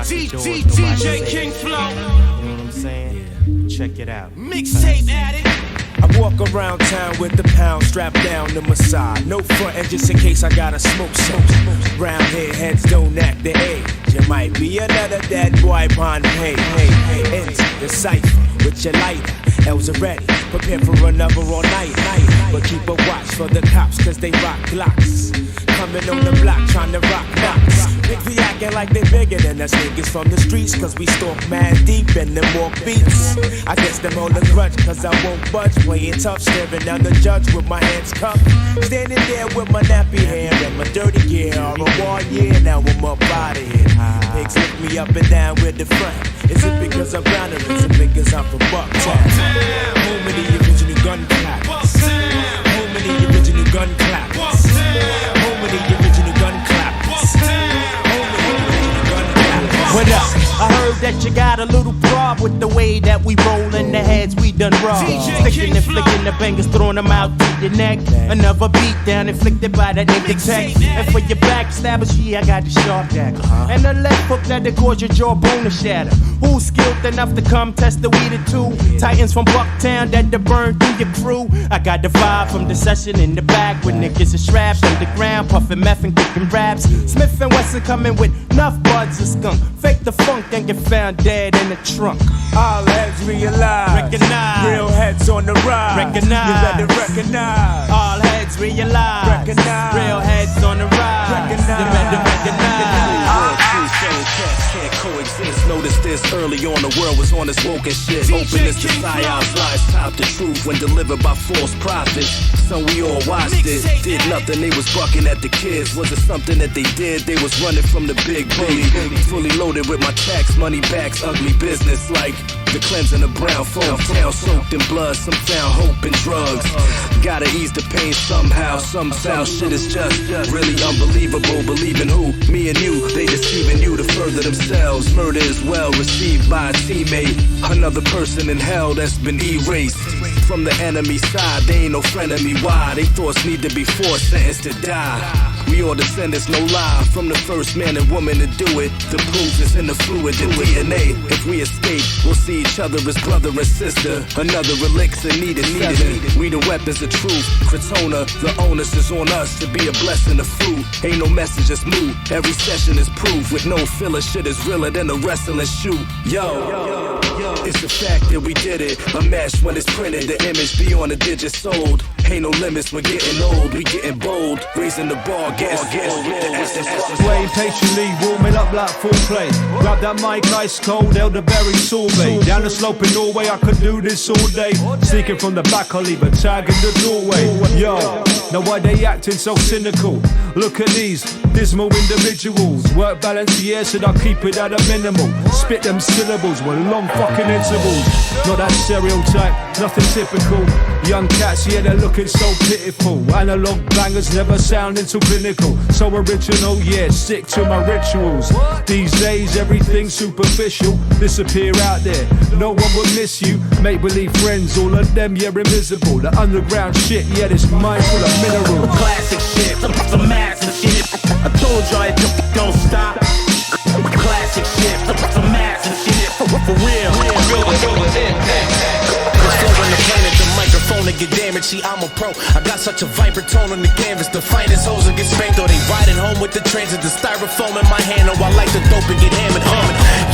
DJ King Flow. You know what I'm saying? Yeah. Check it out. Mixtape addict. I walk around town with the pound strapped down to my side. No frontin' just in case I gotta smoke some. Round here, heads don't act the age. You might be another dead boy upon pay. Enter the cipher with your lighter. L's are ready, prepare for another all night. But keep a watch for the cops, cause they rock Glocks. Coming on the block trying to rock knocks. Niggas be acting like they bigger than us niggas from the streets, cause we stalk mad deep in them walk beats. I guess them hold a grudge, cause I won't budge. Playing tough, staring down the judge with my hands cupped. Standing there with my nappy hair and my dirty gear. All a war year, now I'm up out of here. Pigs lift me up and down with the front. Is it because I'm bound or is it because I'm from Bucktown? Home of the original gun clappers. Home of the original gun clappers. Home of the original gun clappers. Home of the original gun clappers. What up? I heard that you got a little problem with the way that we roll in the heads we done raw. Sticking and flicking the bangers, throwing them out through your neck. Another beat down inflicted by that nigga Tech. And for your backstabbers, yeah, I got the sharp dagger. And the left hook that'll cause your jawbone to shatter. Who's skilled enough to come test the weed or two? Titans from Bucktown that to burn through your crew. I got the vibe from the session in the back with niggas and straps underground, puffing meth and kicking raps. Smith and Wessun coming with enough buds of skunk. Fake the funk and get found dead in the trunk. All heads realize, recognize, real heads on the rise. Recognize, you better recognize. All heads realize, recognize, real heads on the rise. Recognize, you better recognize. Can't coexist. Notice this early on, the world was on this woke and shit. Openness to psyops, lies top the truth when delivered by false prophets. So we all watched it, did nothing, they was bucking at the kids. Was it something that they did? They was running from the big bully. Fully loaded with my tax money backs, ugly business like the cleansing of brown folk. Town soaked in blood, some found hope in drugs. Gotta ease the pain somehow, some foul shit is just really unbelievable. Believing who? Me and you, they deceiving you to further themselves. Murder is well received by a teammate. Another person in hell that's been erased from the enemy side. They ain't no friend of me. Why? They thoughts need to be forced, sentenced to die. We all descendants, no lie, from the first man and woman to do it. The proof is in the fluid, the DNA. If we escape, we'll see each other as brother and sister. Another elixir needed. We the weapons of truth. Kratona, the onus is on us to be a blessing of fruit. Ain't no message, just move. Every session is proof. With no filler, shit is realer than a wrestling shoot. Yo, it's the fact that we did it. A mesh when it's printed, the image be on the digit sold. Ain't no limits, we're getting old, we getting bold. Raising the bar, getting Waiting patiently, warming up like full play. Grab that mic, ice cold, elderberry sorbet. Down the slope in Norway, I could do this all day. Sneaking from the back, I'll leave a tag in the doorway. Yo, now why they acting so cynical? Look at these dismal individuals. Work balance, yeah, should I keep it at a minimal? Spit them syllables with long fucking intervals. Not that stereotype, nothing typical. Young cats, yeah, they're looking so pitiful. Analog bangers never sounding too clinical. So original, yeah, stick to my rituals. These days, everything's superficial. Disappear out there, no one will miss you. Make believe friends, all of them, yeah, invisible. The underground shit, yeah, this mind full of minerals. Classic shit, some massive shit. I told y'all it don't stop. Classic shit, some massive shit. For real. On the planet, the microphone to get damaged. See, I'm a pro. I got such a vibrant tone on the canvas. The finest hoes will get spanked or they riding home with the transit. The styrofoam in my hand, oh, I like the dope and get hammered.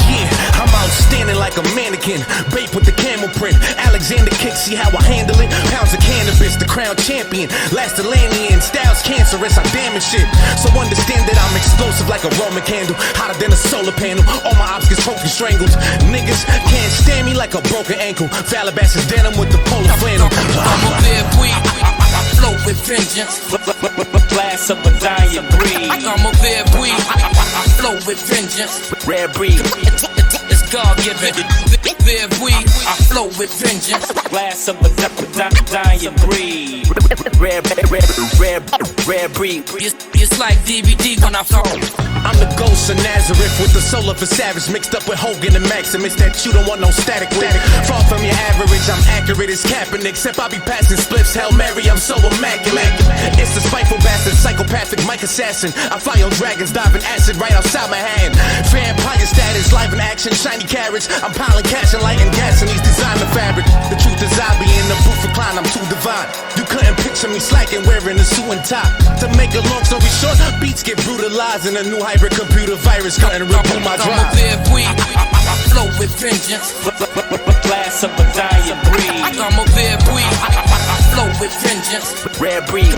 Yeah, I'm outstanding like a mannequin. Bait with the camel print. Alexander kick, see how I handle it. Pounds of cannabis, the crown champion. Last Atlantean, styles cancerous, I damage shit. So understand that I'm explosive like a Roman candle. Hotter than a solar panel. All my ops get choked and strangled. Niggas can't stand me like a broken ankle. Valabas is denim with the polar flannel. I'm a big weed, I float with vengeance. Glass of a dying breed. I'm a big weed, I float with vengeance. Rare breed. It's God given. Viv we, I flow with vengeance. Glass of a dying breed. Rare breed. It's like DVD when I fall. I'm the ghost of Nazareth with the soul of a savage mixed up with Hogan and Maximus that you don't want no static with. Far from your average, I'm accurate as Kaepernick. Except I be passing spliffs, Hail Mary, I'm so immaculate. It's the spiteful bastard, psychopathic Mike assassin. I fly on dragons, diving acid right outside my hand. Vampire status, live in action, shiny carriage. I'm piling cash and lighting gas in these designer fabric. The truth is I be in the booth recline, I'm too divine. You couldn't picture me slacking, wearing a suit and tie. To make a long story short, beats get brutalized in a new hybrid computer virus couldn't reboot my drive. I'm a Viv we, I flow with vengeance. Glass of a dying breed. I'm a Viv we, I flow with vengeance. Rare breed.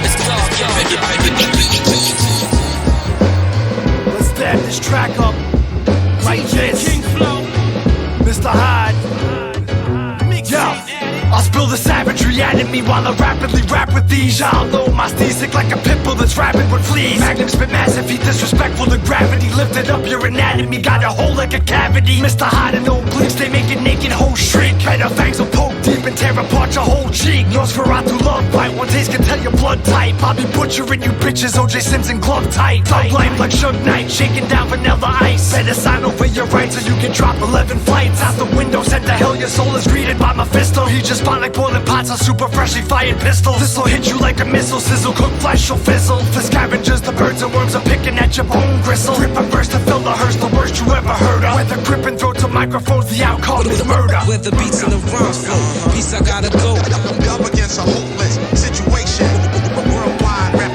It's God given. Let's stab this track up like this. Mr. Hyde. Yo, I'll spill the savagery out of me while I rapidly rap with these. Y'all know my steez sick like a pit bull that's rabid with fleas. Magnum spit massive, heat disrespectful to gravity. Lifted up your anatomy, got a hole like a cavity. Mr. Hyde and no bleach, they make it naked whole shriek. Better fangs will poke deep and tear apart your whole cheek. Nosferatu love bite, one taste can tell your blood type. I'll be butchering you bitches, O.J. Simpson glove tight. Thug life like Suge Knight, shaking down vanilla ice. Better sign over your rights or you can drop 11 flights out the window. Sent to hell, your soul is greeted by Mephisto. He just spot like boiling pots on super freshly fired pistols. This'll hit you like a missile, sizzle, cook flesh will fizzle. For scavengers, the birds and worms are picking at your bone gristle. Rip a verse to fill the hearse, the worst you ever heard of. Whether gripping throats or microphones, the outcome is murder. With the beats and the rhymes flow, peace I gotta go. Up against a hopeless situation. Worldwide rap,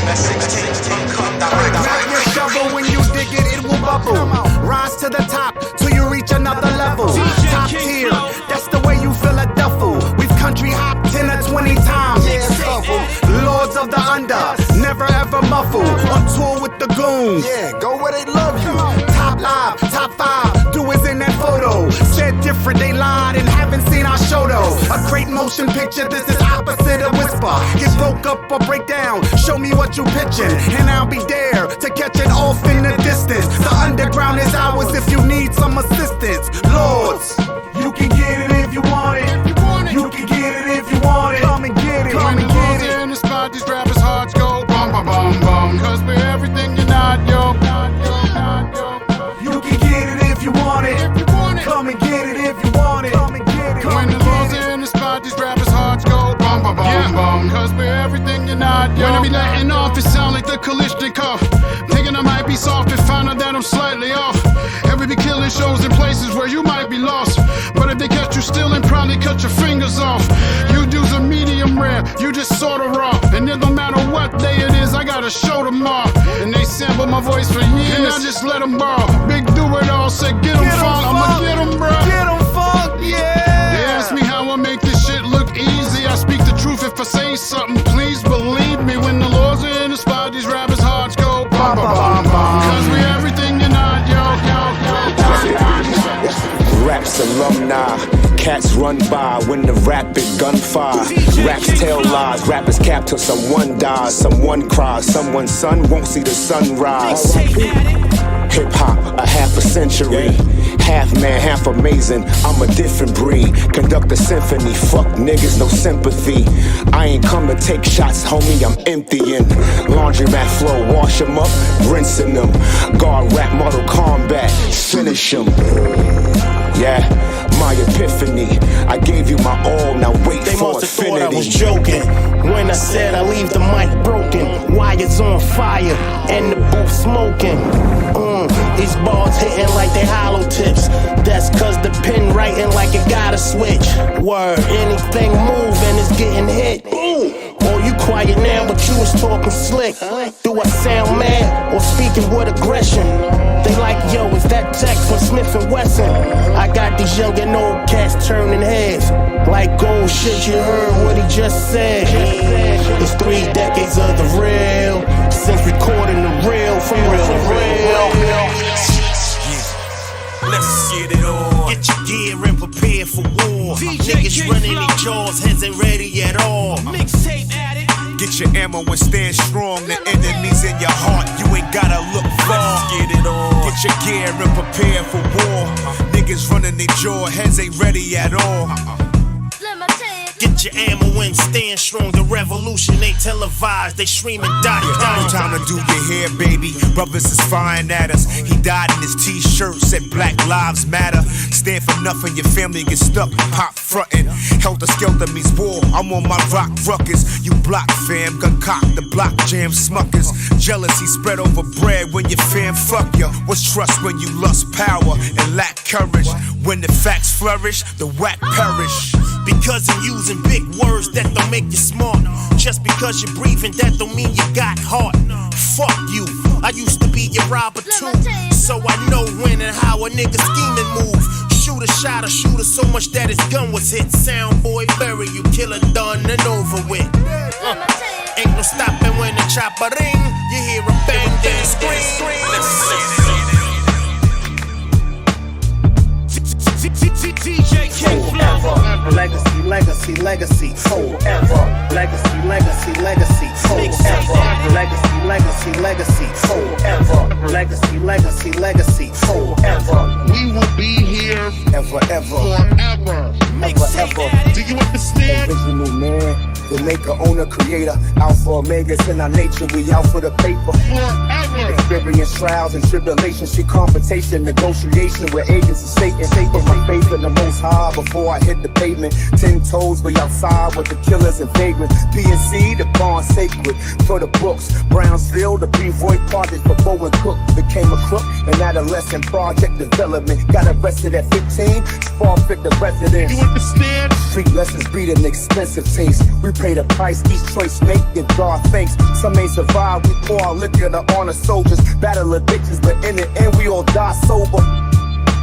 that 16 uncut direct. Grab your shovel when you dig it, it will bubble. Rise to the top till you reach another level. Top tier, that's the way you fill a duffel. We've country hopped 10 or 20 times. Lords of the under, never ever muffle. On tour with the goons. Yeah, go where they love you. Top live, top 5, do is in that photo. Said different, they lied and haven't seen our show though. A great motion picture, this is opposite of whisper. Get broke up or break down, show me what you pitching, and I'll be there to catch it off in the distance. The underground is ours if you need some assistance. Lords, you can get it if you want it. You can get it if you want it. Come and get it. Come and get it. In the spot, these rappers' hearts go bum bum bum bum. Cause we're everything you're not, yo. You can get it if you want it. Come and get it if you want it. Come and get it. When the laws are in the spot, these rappers' hearts go bum bum bum bum. Cause we're everything you're not, yo. When I be letting off, it sound like the Kalishnikov. Thinking I might be soft and find out that I'm slightly off. And we be killing shows in places where you might be lost. But if they catch you stealing, probably cut your fingers off. You dudes are medium rare, you just sorta raw. And it don't matter what day it is, I gotta show them off. And they sample my voice for years, and I just let them borrow. Big do-it-all said get them funk, I'ma get them, bro. Get them funk, yeah. They ask me how I make this shit look easy. I speak the truth if I say something, please believe me. When the laws are in the spot, these rappers' hearts go bum bum bum bum. Cause we everything you're not, yo. Raps alumni, cats run by when the rapid gunfire. Raps tell lies, rappers cap till someone dies, someone cries, someone's son won't see the sunrise. Hip hop, a half a century. Half man, half amazing, I'm a different breed. Conduct a symphony, fuck niggas, no sympathy. I ain't come to take shots, homie, I'm emptying. Laundry mat flow, wash them up, rinsing them. Guard rap, Mortal Kombat, finish them. Yeah, my epiphany. I gave you my all, now wait they for must have infinity. thought I was joking when I said I leave the mic broken. Wires on fire and the booth smoking. These balls hitting like they hollow tips. That's cause the pen writing like it got a switch. Word, anything move and it's getting hit. Oh, you quiet now, but you was talking slick. Do I sound mad or speaking with aggression? They like, yo, is that text from Smith and Wessun? I got these young and old cats turning heads. Like, oh shit, you heard what he just said. It's 3 decades of the real, since recording the real, from real to real. Let's get it on. Get your gear and prepare for war. Niggas running their jaws, heads ain't ready at all. Mixtape addict. Get your ammo and stand strong. The enemy's in your heart, you ain't gotta look far. Get it on. Get your gear and prepare for war. Niggas running their jaw, heads ain't ready at all. Get your ammo and stand strong. The revolution ain't televised. They streaming dot. No time to do your hair, baby. Brothers is firing at us. He died in his t-shirt, said Black Lives Matter. Stand for nothing, your family get stuck. Pop frontin'. Helter Skelter means war. I'm on my rock ruckus. You block fam, gun cock, the block jam smuckers. Jealousy spread over bread when your fam fuck ya. What's trust when you lust power and lack courage? When the facts flourish, the whack perish. Because I'm using big words that don't make you smart. Just because you're breathing, that don't mean you got heart. Fuck you, I used to be your robber too. So I know when and how a nigga scheming move. Shoot a shot or shooter so much that his gun was hit. Sound boy, bury you, killer done and over with. Ain't no stopping when the chopper ring. You hear a bang, then scream. DJ King Flow. Legacy, legacy, legacy. Forever. Legacy, legacy, legacy. Forever. Legacy, legacy, legacy. Forever. Legacy, legacy, legacy. Forever. We will be here ever, ever. Forever. Ever. Do you understand? Original man. The maker, owner, creator, Alpha, Omega, it's in our nature, we out for the paper. Forever. Experience trials and tribulations, see confrontation, negotiation with agents of Satan. Put my faith in the Most High before I hit the pavement. 10 toes, we outside with the killers and vagrants. PNC, the bond sacred for the books. Brownsville, the B-Void project for Bo and Cook. Became a crook, an adolescent project development. Got arrested at 15, Sparfit the resident. You understand? Street lessons breed an expensive taste. We pay the price each choice make, give God thanks. Some ain't survive, we pour our liquor to honor soldiers. Battle addictions, but in the end we all die sober.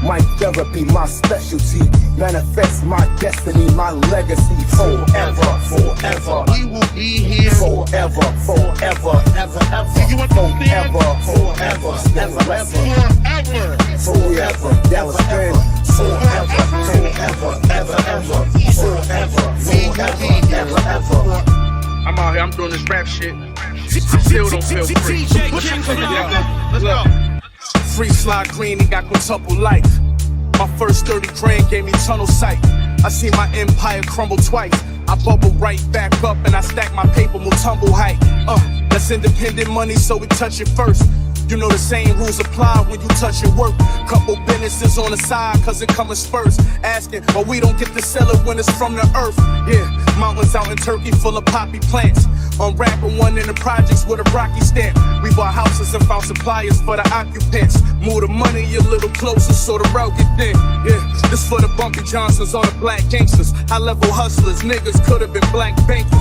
My therapy, my specialty. Manifest my destiny, my legacy. Forever, forever. We will be here forever, forever, ever, ever. Do you understand? Forever, ever, forever. Forever, that was good. Forever, forever, ever, ever. Forever, ever, ever. I'm out here, I'm doing this rap shit. Still don't feel free. Let's go. Free Slide Green, he got quintuple life. My first 30 grand gave me tunnel sight. I seen my empire crumble twice. I bubble right back up and I stack my paper, will tumble height. That's independent money, so we touch it first. You know the same rules apply when you touch your work. Couple businesses on the side, cause it comes first. Asking why we don't get to sell it when it's from the earth. Yeah, mountains out in Turkey full of poppy plants. Unwrapping one in the projects with a Rocky stamp. We bought houses and found suppliers for the occupants. Move the money a little closer so the route get thin. Yeah, this for the Bumpy Johnsons, all the black gangsters. High level hustlers, niggas could have been black bankers.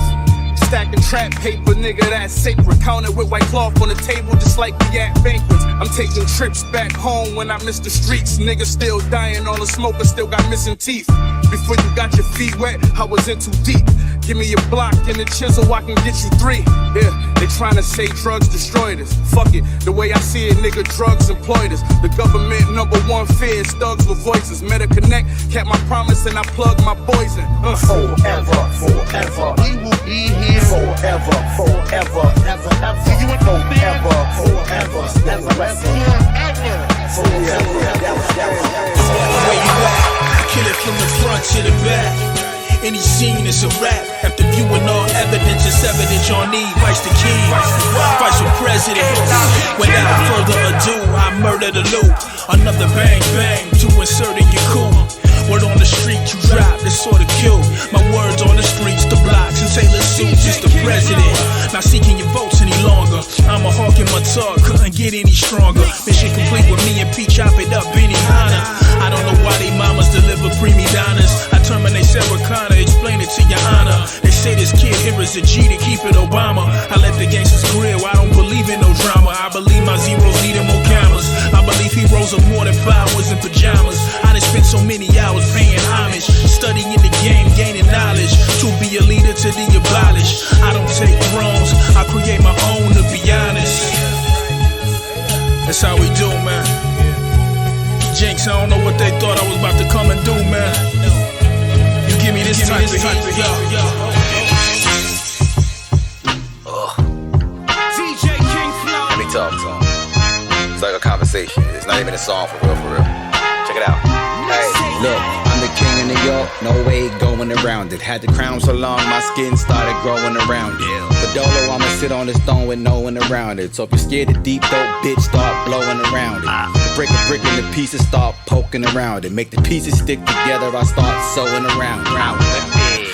Stacking trap paper, nigga, that's sacred. Counted with white cloth on the table, just like we at banquets. I'm taking trips back home when I miss the streets. Niggas still dying, all the smokers still got missing teeth. Before you got your feet wet, I was in too deep. Give me a block and a chisel, I can get you 3. Yeah, they tryna say drugs destroyed us. Fuck it, the way I see it, nigga, drugs employed us. The government #1 fear is thugs with voices. Meta-connect, kept my promise and I plugged my poison. Forever, forever. We will be here forever, forever, ever, ever. Do you understand? Forever, ever, Where you at? Kill it from the front to the back. Any scene is a rap. After viewing all evidence, it's evident your need. Vice the king, vice for president. Without further ado, I murder the loop. Another bang bang to insert in your coup. Word on the street, you drop, this sort of cue. My words on the streets, the blocks, and tailored suits, just the president. Not seeking your votes any longer. I'm a hawk in my talk, couldn't get any stronger. Mission complete with me and P, chop it up, Benny Hanna. I don't know why they mamas deliver preemie diners. I terminate Sarah Connor, explain it to your honor. They say this kid here is a G to keep it Obama. I let the gangsters grill, I don't believe in no drama. I believe my zeros need more cameras. I believe heroes are more than powers in pajamas. I done spent so many hours paying homage, studying the game, gaining knowledge. To be a leader, to the abolished. I don't take thrones, I create my own, to be honest. That's how we do, man. Jinx, I don't know what they thought I was about to come and do, man. You give me this type of heat, yo. talk to him. It's like a conversation. It's not even a song for real. Check it out. Hey, look, I'm the king of New York, no way going around it. Had the crown so long, my skin started growing around it. But Dolo, I'ma sit on this throne with no one around it. So if you're scared of deep throat, bitch, start blowing around it. Break a brick into pieces, start poking around it. Make the pieces stick together, I start sewing around it.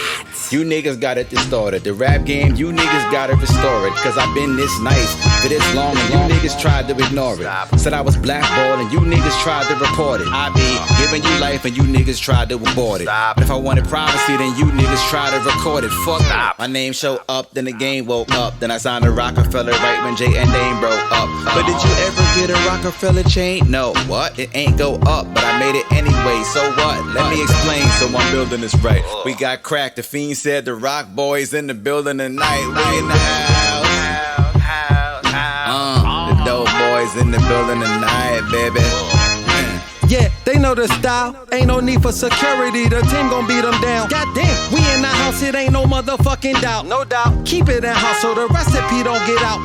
You niggas got it distorted. The rap game, you niggas gotta restore it. Cause I've been this nice for this long and you niggas tried to ignore it. Said I was blackballed and you niggas tried to report it. I be giving you life and you niggas tried to abort it. But if I wanted privacy, then you niggas tried to record it. Fuck it. My name showed up, then the game woke up. Then I signed a Rockefeller right when Jay and Dame broke up. But did you ever get a Rockefeller chain? No, what? It ain't go up, but I made it anyway. So what? Let me explain so I'm building this right. We got cracked, the fiend said the Rock Boys in the building tonight. We in the house. The dope boys in the building tonight, baby. Yeah, they know the style. Ain't no need for security. The team gon' beat them down. Goddamn, we in the house. It ain't no motherfucking doubt. No doubt. Keep it in house so the recipe don't get out.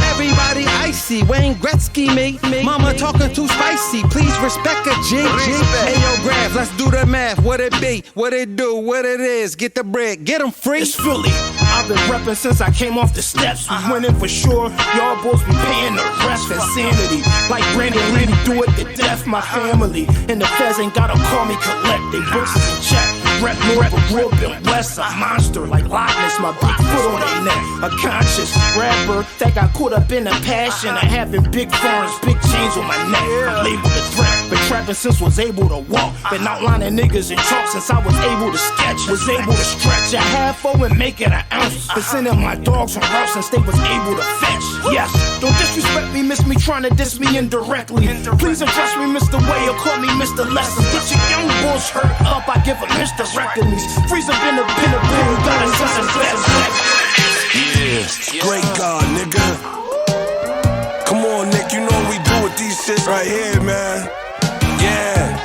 Everybody icy. Wayne Gretzky, me. Mama talking too spicy. Please respect a G. Hey, yo, Graf, let's do the math. What it be? What it do? What it is? Get the bread. Get them free. It's Philly. I've been reppin' since I came off the steps. We winning for sure. Y'all boys be paying the rest. Insanity. Like Randy really do it to death. My family. And the feds ain't gotta call me collect. They books is in check. Rep North, real Bill West. A monster like Loch Ness. My big foot on their neck. A conscious rapper that got caught up in the passion of having big foreigns, big chains on my neck. I'm labeled a threat. Been trapping since was able to walk. Been outlining niggas in chalk since I was able to sketch. Was able to stretch a half O and make it an ounce. Been sending my dogs on routes since they was able to fetch. Yes, don't disrespect me, miss me trying to diss me indirectly. Please address me, Mr. Way, or call me Mr. Lesson. Get your young bulls hurt up, I give them hysterectomies. Freeze up in the bin, got a son Yeah, great God, nigga. Come on, Nick, you know what we do with these shits right here, man. Yeah.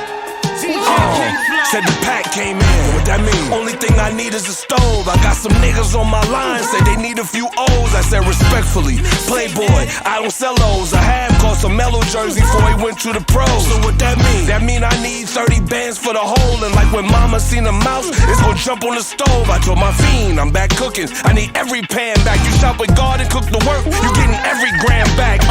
Said the pack came in. What that mean? Only thing I need is a stove. I got some niggas on my line, say they need a few O's. I said respectfully, Playboy, I don't sell those. I have cost a Mellow jersey before he went to the pros. So what that mean? That mean I need 30 bands for the hole. And like when mama seen a mouse, it's gonna jump on the stove. I told my fiend, I'm back cooking. I need every pan back. You shop with God and cook the work, you getting every gram back.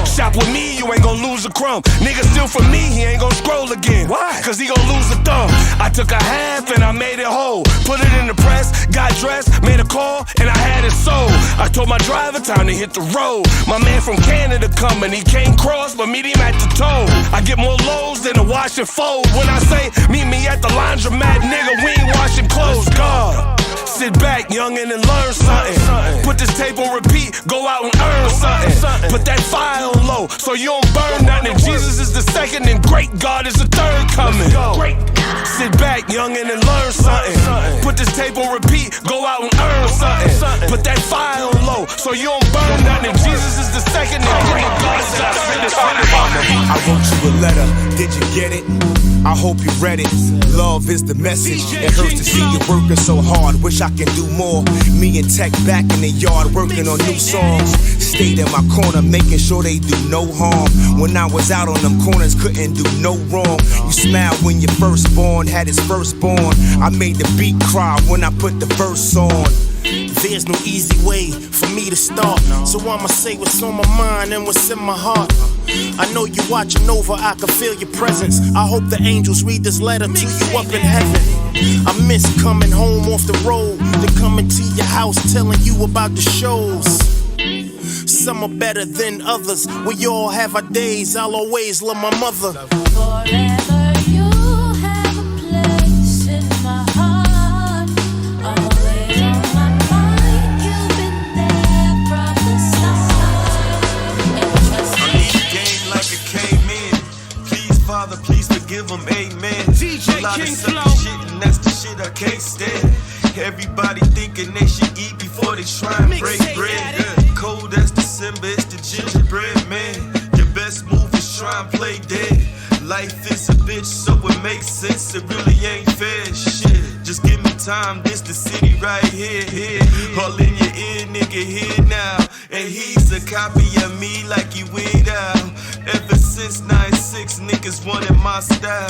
Shop with me, you ain't gonna lose a crumb. Nigga steal from me, he ain't gonna scroll again. Why? Cause he gon' lose a thumb. I took a half and I made it whole. Put it in the press, got dressed, made a call, and I had it sold. I told my driver time to hit the road. My man from Canada coming, he came cross, but meet him at the toe. I get more loads than a wash and fold. When I say meet me at the laundromat, nigga, we ain't washing clothes. God, sit back, youngin', and learn something. Put this tape on repeat, go out and earn something. Put that fire on low, so you don't burn nothing. Jesus is the second, and great God is the third coming. Sit back, youngin', and learn something. Put this tape on repeat, go out and earn something. Put that fire on low, so you don't burn nothing. Jesus is the second, and great God is the third. I wrote you a letter, did you get it? I hope you read it. Love is the message. It hurts to see you working so hard. Wish I could do more. Me and Tech back in the yard working on new songs. Stayed in my corner making sure they do no harm. When I was out on them corners, couldn't do no wrong. You smiled when your firstborn had his firstborn. I made the beat cry when I put the verse on. There's no easy way for me to start, so I'ma say what's on my mind and what's in my heart. I know you watching over, I can feel your presence. I hope the angels read this letter to you up in heaven. I miss coming home off the road, then coming to your house telling you about the shows. Some are better than others, we all have our days. I'll always love my mother. Forever you have a place in my heart. Always on my mind, you've been there from the start. I need the game like it came in. Please, Father, please forgive him, amen. DJ King Flow. Shit, and that's the shit I can't stand. Everybody thinking they should eat before they try and break bread. Cold as December, it's the gingerbread man. Your best move is try and play dead. Life is a bitch, so it makes sense. It really ain't fair shit. Just give me time, this the city right here. All in your ear, nigga, here now. And he's a copy of me like 6 niggas wanted my style.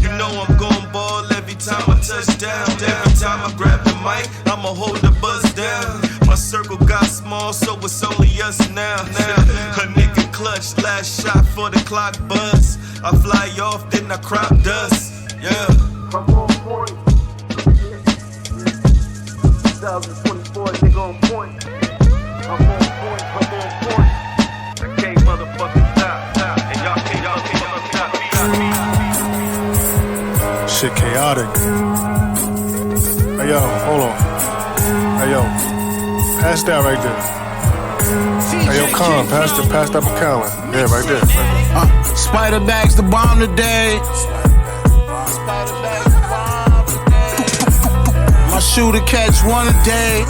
You know I'm gon' ball every time I touch down. Every time I grab the mic, I'ma hold the buzz down. My circle got small, so it's only us now. A nigga clutch, last shot for the clock buzz. I fly off, then I crop dust. Yeah. I'm on point. 2024, nigga on point. I'm on point, I'm on point. I can't motherfucking stop. And y'all can't stop. Shit chaotic. Hey yo, hold on. Hey yo, pass that right there. Hey yo, Con, pass that McCallum. Yeah, right there. Spider bags the bomb today. My shooter catch one a day.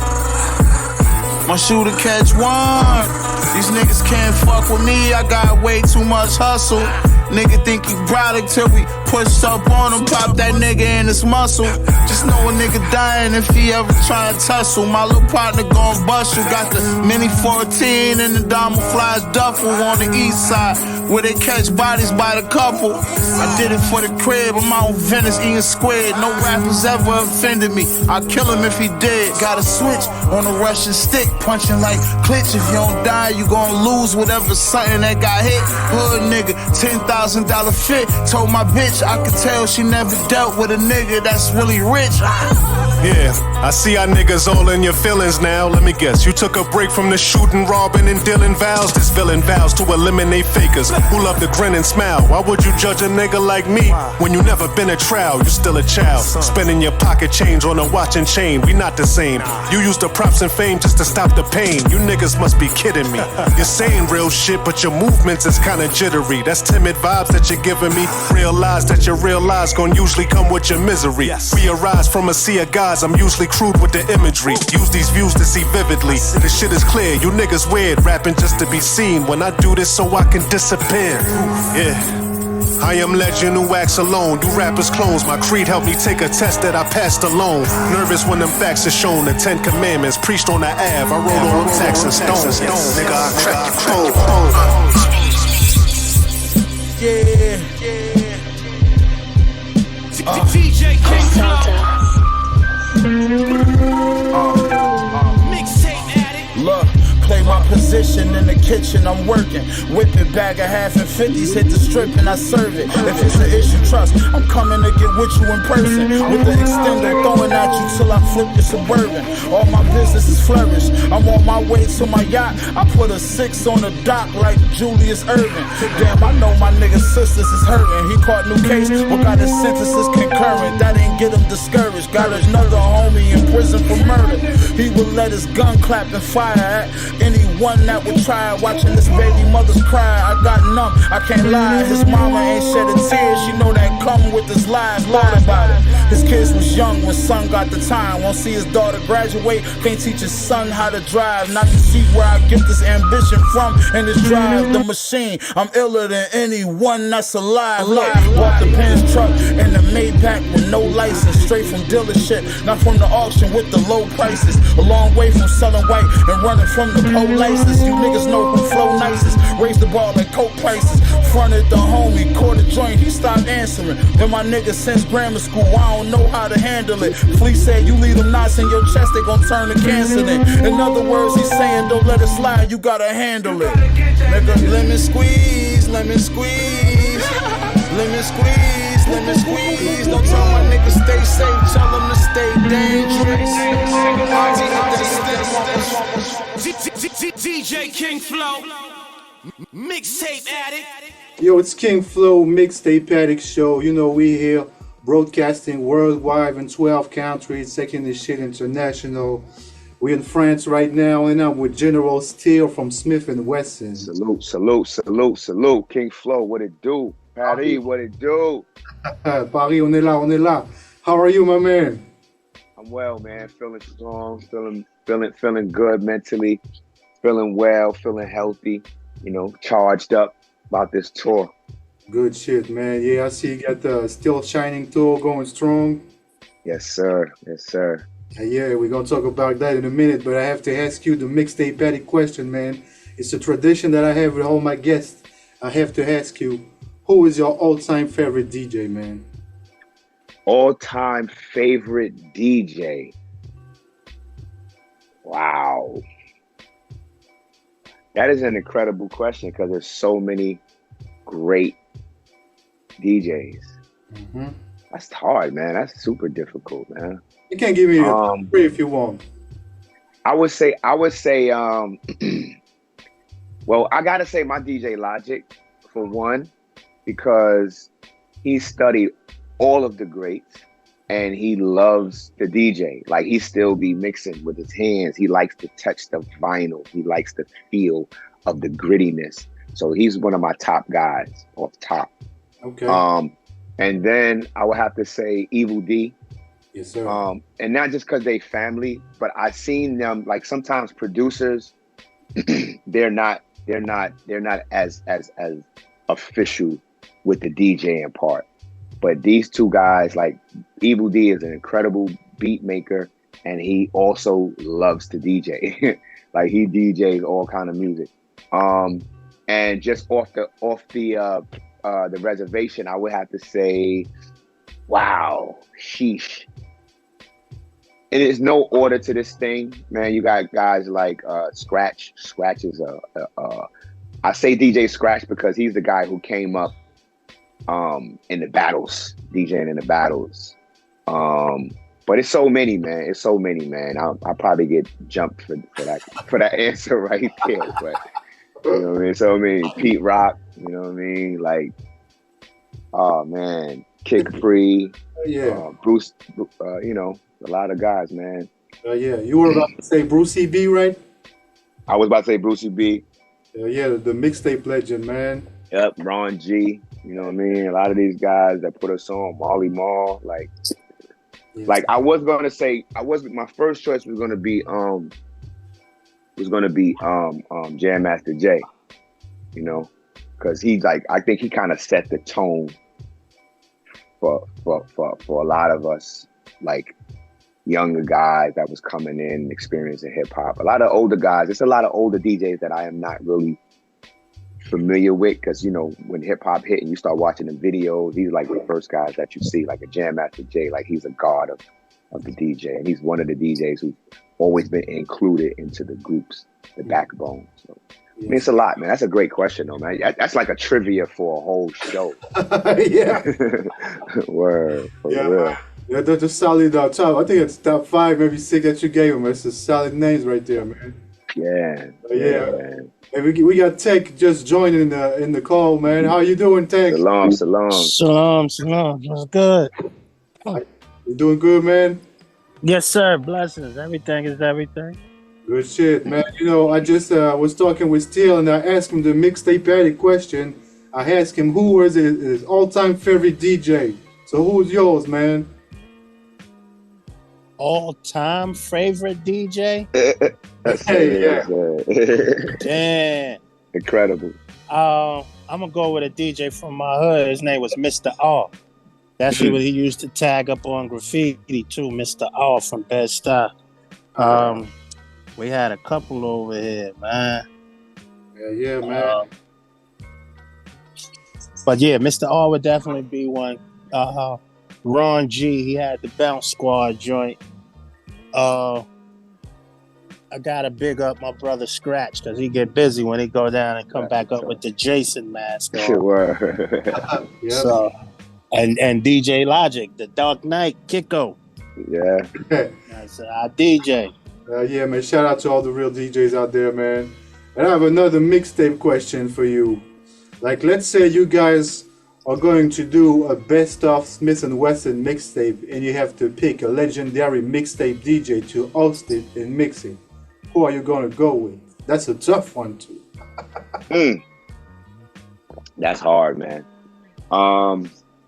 My shooter catch one. These niggas can't fuck with me, I got way too much hustle. Nigga think he brolic till we push up on him, pop that nigga in his muscle. Just know a nigga dying if he ever try to tussle. My little partner gon' bust you. Got the Mini 14 and the Dama Flies duffel on the east side, where they catch bodies by the couple. I did it for the crib, I'm out in Venice eating squid. No rappers ever offended me, I'd kill him if he did. Got a switch on a Russian stick, punching like Klitsch. If you don't die, you gon' lose whatever something that got hit. Hood nigga, $10,000 fit. Told my bitch I could tell she never dealt with a nigga that's really rich. Yeah, I see our niggas all in your feelings now. Let me guess, you took a break from the shooting, robbing, and dealing vows. This villain vows to eliminate fakers who love to grin and smile. Why would you judge a nigga like me when you never been a trial? You still a child, spending your pocket change on a watch and chain. We not the same. You use the props and fame just to stop the pain. You niggas must be kidding me. You're saying real shit, but your movements is kinda jittery. That's timid vibes that you're giving me. Realize that your real lies gon' usually come with your misery. We arise from a sea of gods, I'm usually crude with the imagery. Use these views to see vividly. This shit is clear, you niggas weird, rapping just to be seen. When I do this so I can disappear. Yeah. I am legend who acts alone. You rappers clones. My creed helped me take a test that I passed alone. Nervous when them facts are shown. The 10 Commandments preached on the Ave. I wrote on text and stones. Nigga, I crack your code. Yeah. DJ King Flow. Mixtape addict. Look, play my position in the kitchen, I'm working. Whip it, bag of half and 50s, hit the strip and I serve it. If it's an issue, trust, I'm coming to get with you in person. With the extender, throwing at you till I flip your Suburban. All my businesses flourish, I'm on my way to my yacht. I put a 6 on the dock like Julius Irvin. Damn, I know my nigga's sisters is hurting. He caught new case, but got his sentences concurrent. That ain't get him discouraged. Got another homie in prison for murder. He would let his gun clap and fire at anyone that would try. Watching this baby mother's cry, I got numb, I can't lie. His mama ain't shed a tear, she know that come with his lies. Thought about it, his kids was young when son got the time. Won't see his daughter graduate, can't teach his son how to drive. Not to see where I get this ambition from and this drive the machine. I'm iller than anyone that's alive. Look, bought the Benz truck and the Maybach with no license. Straight from dealership, not from the auction with the low prices. A long way from selling white and running from the polices. You niggas know who flow nicest. Raise the bar like coke prices. Fronted the homie, caught a joint, he stopped answering. Been my nigga since grammar school, I don't know how to handle it. Flea said you leave them knots in your chest, they gon' turn to cancer then. In other words, he's saying don't let it slide, you gotta handle it. Nigga, lemon squeeze, lemon squeeze. Lemon squeeze, lemon squeeze. Don't tell my niggas stay safe, tell them to stay dangerous. DJ King Flow. Mixtape addict. Yo, it's King Flow, Mixtape Addict Show. You know, we here broadcasting worldwide in 12 countries, taking this shit international. We're in France right now, and I'm with General Steele from Smith and Wessun. Salute, salute, salute, salute. King Flow, what it do? Paris, what it do? Paris, on est là, on est là. How are you, my man? I'm well, man. Feeling strong, feeling good mentally, feeling well, feeling healthy, you know, charged up about this tour. Good shit, man. Yeah, I see you got the Still Shining tour going strong. Yes, sir. Yes, sir. Yeah, we're going to talk about that in a minute, but I have to ask you the Mixtape Addict question, man. It's a tradition that I have with all my guests. I have to ask you, who is your all-time favorite DJ, man? All-time favorite DJ. Wow. That is an incredible question because there's so many great DJs. Mm-hmm. That's hard, man. That's super difficult, man. You can give me three if you want. I would say, well, I gotta say my DJ Logic for one, because he studied all of the greats and he loves the DJ. Like he still be mixing with his hands. He likes to touch the vinyl. He likes the feel of the grittiness. So he's one of my top guys off top. Okay. And then I would have to say Evil D. Yes, sir. And not just because they family, but I've seen them, like sometimes producers, they're not as official with the DJing part. But these two guys, like Evil D is an incredible beat maker, and he also loves to DJ. Like he DJs all kind of music. And just off the reservation, I would have to say, wow, sheesh. It is no order to this thing, man. You got guys like Scratch. Scratch is I say DJ Scratch because he's the guy who came up in the battles, DJing in the battles. But it's so many, man. It's so many, man. I'll probably get jumped for that answer right there. But you know what I mean? So many. Pete Rock, you know what I mean? Like, oh man, Kick Free. Yeah. Bruce, you know, a lot of guys, man. Yeah. You were about to say Brucey B, right? I was about to say Brucey B. Yeah, the mixtape legend, man. Yep, Ron G. You know what I mean? A lot of these guys that put us on, Molly Mall, like, yes. Like I was gonna say, my first choice was gonna be Jam Master Jay. You know, because I think he kind of set the tone for a lot of us, like younger guys that was coming in experiencing hip hop. A lot of older guys. It's a lot of older DJs that I am not really familiar with, because you know when hip hop hit and you start watching the videos, these are like the first guys that you see, like a Jam Master Jay. Like he's a god of the DJ, and he's one of the DJs who's always been included into the groups, the backbone. So I mean, it's a lot, man. That's a great question, though, man. That's like a trivia for a whole show. Yeah. Word. For Yeah, real. man. Yeah, that's a solid top. I think it's top 5, maybe 6 that you gave him. It's a solid names right there, man. Yeah. Yeah. Man. Hey, we got Tech just joining in the call, man. How you doing, Tech? Salam. Shalom. What's good? You doing good, man? Yes, sir. Blessings. Everything is everything. Good shit, man. You know, I just was talking with Steele, and I asked him the mixtape addict question. I asked him who was his all-time favorite DJ. So who's yours, man? All-time favorite DJ? Yeah. Damn. Incredible. I'm gonna go with a DJ from my hood. His name was Mr. R. That's what he used to tag up on graffiti too, Mr. R from Bed-Stuy. We had a couple over here, man. Yeah, man. But yeah, Mr. R would definitely be one. Ron G, he had the Bounce Squad joint. I gotta big up my brother Scratch, because he get busy when he go down and come back up with the Jason mask on. Sure. Yep. So, and DJ Logic, the Dark Knight Kiko. Yeah. That's our DJ. Yeah, man. Shout out to all the real DJs out there, man. And I have another mixtape question for you. Like, let's say you guys are going to do a best of Smith and Wessun mixtape, and you have to pick a legendary mixtape DJ to host it and mix it. Who are you gonna go with? That's a tough one too. That's hard, man.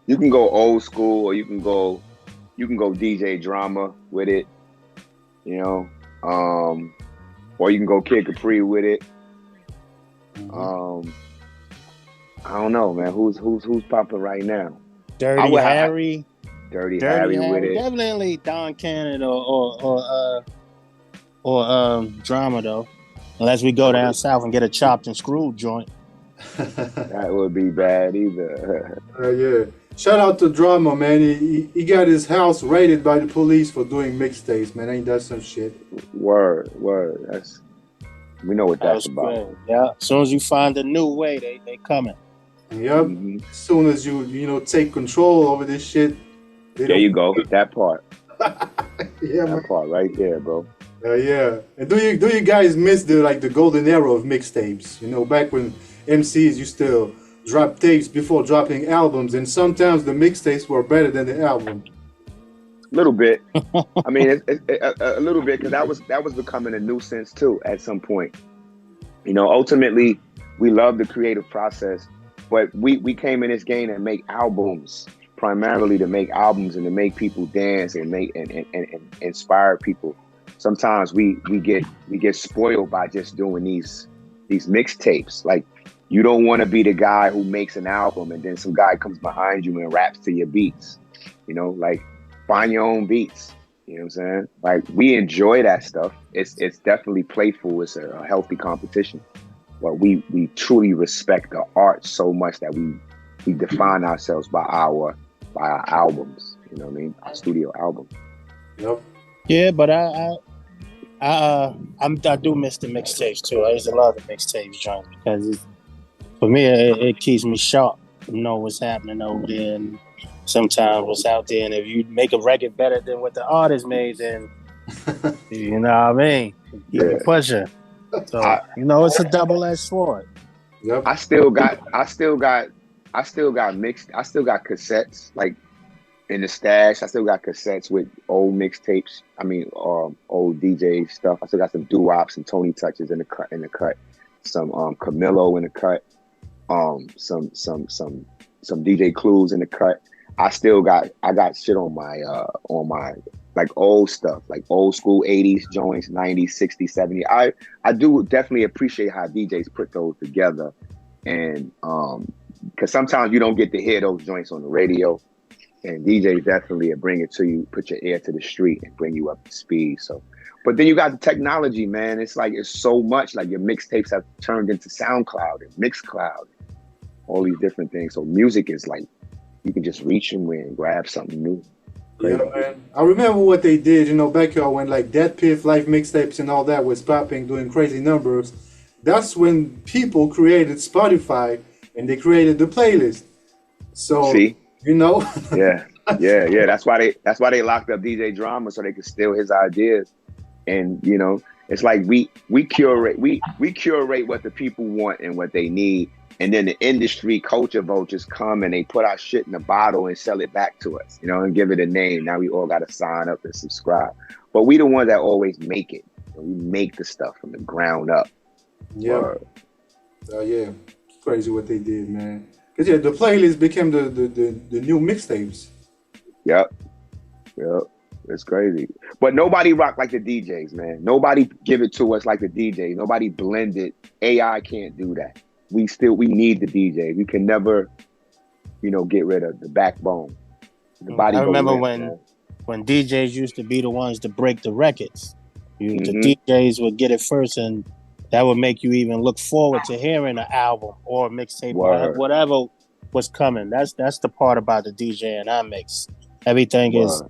You can go old school, or you can go DJ Drama with it, you know. Or you can go Kid Capri with it. I don't know, man. Who's popping right now? Dirty Harry. Dirty Harry with it. Definitely Don Cannon or Drama though. Unless we go down south and get a chopped and screwed joint. That would be bad either. Yeah. Shout out to Drama, man. He got his house raided by the police for doing mixtapes, man. Ain't that some shit? Word. That's we know what that's about. Great. Yeah. As soon as you find a new way, they coming. Yep. As soon as you take control over this shit. There you go. That part. Yeah, that part right there, bro. Yeah. And do you guys miss the golden era of mixtapes? You know, back when MCs used to drop tapes before dropping albums, and sometimes the mixtapes were better than the album. A little bit. I mean, a little bit, because that was becoming a nuisance too at some point. You know, ultimately, we love the creative process, but we came in this game to make albums, primarily to make albums and to make people dance and make and inspire people. Sometimes we get spoiled by just doing these mixtapes. Like, you don't want to be the guy who makes an album and then some guy comes behind you and raps to your beats. You know, like, find your own beats. You know what I'm saying? Like, we enjoy that stuff. It's definitely playful. It's a healthy competition. But we truly respect the art so much that we define ourselves by our albums. You know what I mean? Our studio album. Yep. Yeah, but I do miss the mixtapes too. I used to love the mixtapes, John, because for me it keeps me sharp. You know what's happening over there, and sometimes what's out there. And if you make a record better than what the artist made, then you know what I mean. Keep it pushing. So it's a double-edged sword. Yep. I still got cassettes like in the stash. I still got cassettes with old mixtapes. I mean, old DJ stuff. I still got some doo-wops and Tony Touches in the cut. Some Camilo in the cut. Some DJ Clues in the cut. I got shit on my like old stuff, like old school 80s joints, 90s, 60s, 70s. I do definitely appreciate how DJs put those together, and because sometimes you don't get to hear those joints on the radio, and DJs definitely bring it to you, put your ear to the street and bring you up to speed. So, but then you got the technology, man. It's like, it's so much, like your mixtapes have turned into SoundCloud and Mixcloud, all these different things. So music is like, you can just reach them and grab something new. Yeah, man. I remember what they did, back here when like Dead Piff, Live mixtapes and all that was popping, doing crazy numbers. That's when people created Spotify and they created the playlist. So, see? Yeah. Yeah. That's why they locked up DJ Drama, so they could steal his ideas. And it's like we curate what the people want and what they need. And then the industry culture vultures come and they put our shit in a bottle and sell it back to us, and give it a name. Now we all got to sign up and subscribe. But we the ones that always make it. We make the stuff from the ground up. Yeah. Yeah. It's crazy what they did, man. Because the playlist became the new mixtapes. Yep. It's crazy. But nobody rock like the DJs, man. Nobody give it to us like the DJs. Nobody blend it. AI can't do that. We need the DJ. We can never, get rid of the backbone. The body. I remember when DJs used to be the ones to break the records. The DJs would get it first, and that would make you even look forward to hearing an album or a mixtape or whatever was coming. That's the part about the DJ and our mix. Everything is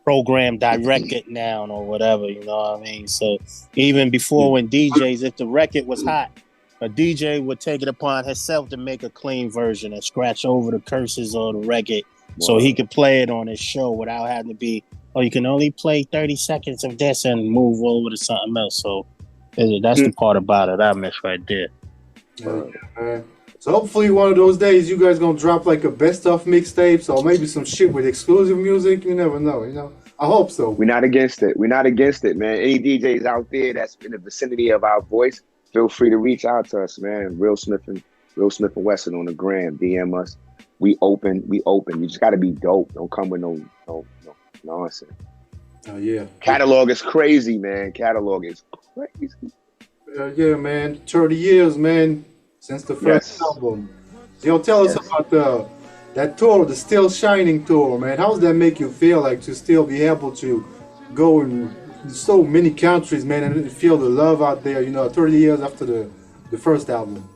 programmed, directed now or whatever. You know what I mean? So even before, when DJs, if the record was hot, a DJ would take it upon himself to make a clean version and scratch over the curses on the record so he could play it on his show without having to be, you can only play 30 seconds of this and move over to something else. So that's the part about it I miss right there. So hopefully one of those days you guys gonna drop like a best of mixtapes or maybe some shit with exclusive music. You never know, I hope so. We're not against it, man. Any DJs out there that's in the vicinity of our voice, feel free to reach out to us, man. Real Smith and Wessun on the gram. DM us. We open. You just got to be dope. Don't come with no nonsense. Oh yeah. Catalog is crazy, man. Catalog is crazy. Yeah, man. 30 years, man, since the first album. Tell us about that tour, the Still Shining tour, man. How does that make you feel, like, to still be able to go in so many countries, man, and feel the love out there, 30 years after the first album?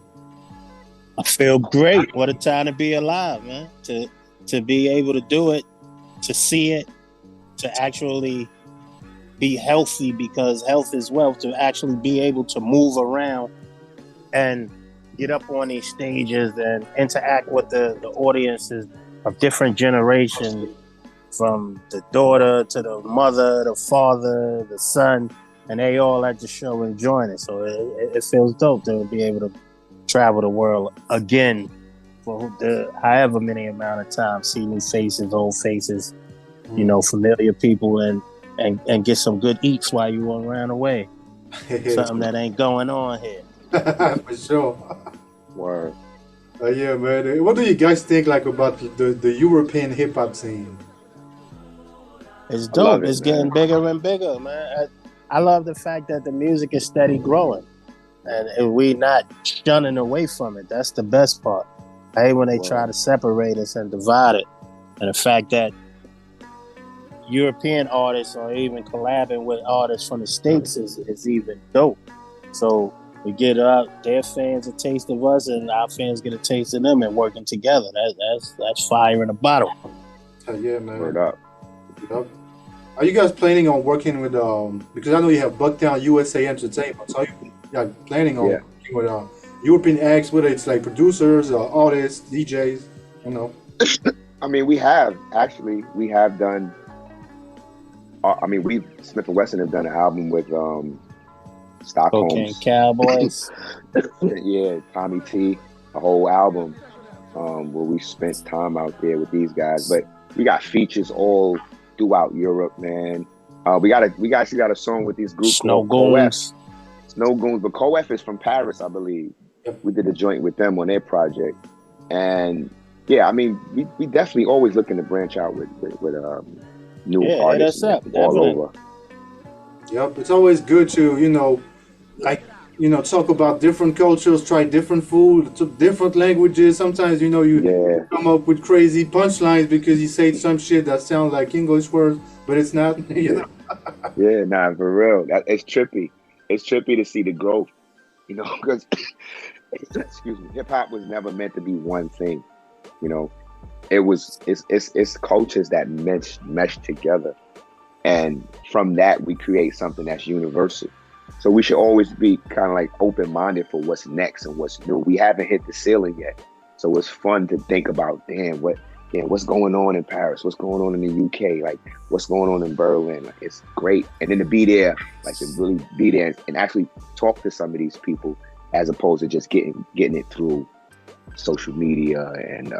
I feel great. What a time to be alive, man. To be able to do it, to see it, to actually be healthy, because health is wealth, to actually be able to move around and get up on these stages and interact with the audiences of different generations, from the daughter to the mother, the father, the son, and they all at the show enjoying it. So it feels dope to be able to travel the world again for however many amount of time, see new faces, old faces, familiar people, and get some good eats while you around the way. Something that ain't going on here. For sure. Word. Yeah, man. What do you guys think about the European hip hop scene? It's dope. It's getting bigger and bigger, man. I love the fact that the music is steady growing, and we not shunning away from it. That's the best part. I hate when they try to separate us and divide it. And the fact that European artists are even collabing with artists from the States is even dope. So we get their fans a taste of us, and our fans get a taste of them, and working together. That's fire in a bottle. Yeah, man. Word up. Yep. Are you guys planning on working with because I know you have Bucktown USA Entertainment, so are you planning on working with European acts, whether it's like producers or artists, DJs, I mean, we have done. Smith and Wessun have done an album with Stockholm Cocaine Cowboys. Yeah, Tommy T, a whole album where we spent time out there with these guys. But we got features all throughout Europe, man. We actually got a song with these groups called CoF. Snow Goons, but CoF is from Paris, I believe. We did a joint with them on their project, and yeah, I mean, we definitely always looking to branch out with new artists all over. Yep, it's always good to talk about different cultures, try different food, different languages. Sometimes you come up with crazy punchlines because you say some shit that sounds like English words, but it's not. Yeah, nah, for real. It's trippy. It's trippy to see the growth, because excuse me, hip hop was never meant to be one thing. It's cultures that mesh together, and from that we create something that's universal. So we should always be kind of like open-minded for what's next and what's new. We haven't hit the ceiling yet, so it's fun to think about, what's going on in Paris, what's going on in the UK, like what's going on in Berlin. Like, it's great, and then to be there, like to really be there and actually talk to some of these people, as opposed to just getting it through social media and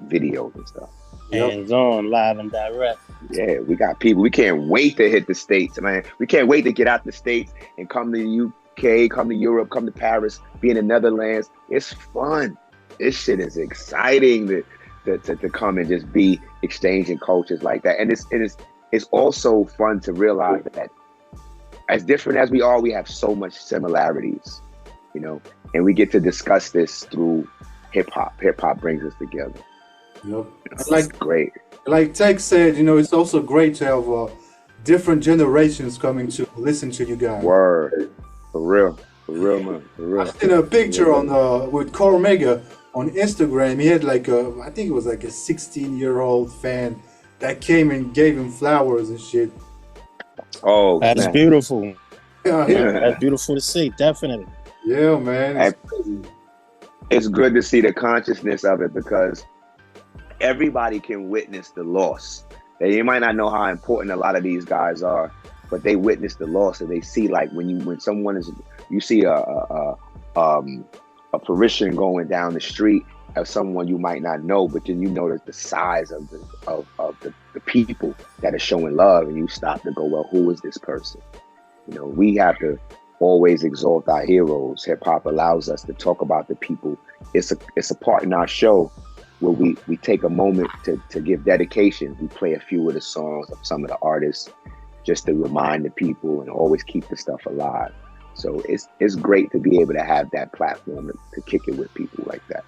videos and stuff. Hands on, live and direct. Yeah, we got people. We can't wait to hit the States, man. We can't wait to get out the States and come to the UK, come to Europe, come to Paris, be in the Netherlands. It's fun. This shit is exciting to come and just be exchanging cultures like that. And it's also fun to realize that as different as we are, we have so much similarities, and we get to discuss this through hip hop. Hip hop brings us together. Yep. It's great. Like Tech said, it's also great to have different generations coming to listen to you guys. Word. For real, man. For real. I seen a picture with Cormega on Instagram. He had I think it was like a 16-year-old fan that came and gave him flowers and shit. Oh, that's man. beautiful. Yeah. That's beautiful to see, definitely. Yeah, man. It's good to see the consciousness of it, because everybody can witness the loss. They might not know how important a lot of these guys are, but they witness the loss, and they see, like, when someone you see a parishioner going down the street of someone you might not know, but then that the size of the people that are showing love, and you stop to go, well, who is this person? We have to always exalt our heroes. Hip hop allows us to talk about the people. It's a part in our show where we take a moment to give dedication. We play a few of the songs of some of the artists just to remind the people and always keep the stuff alive. So it's great to be able to have that platform to kick it with people like that.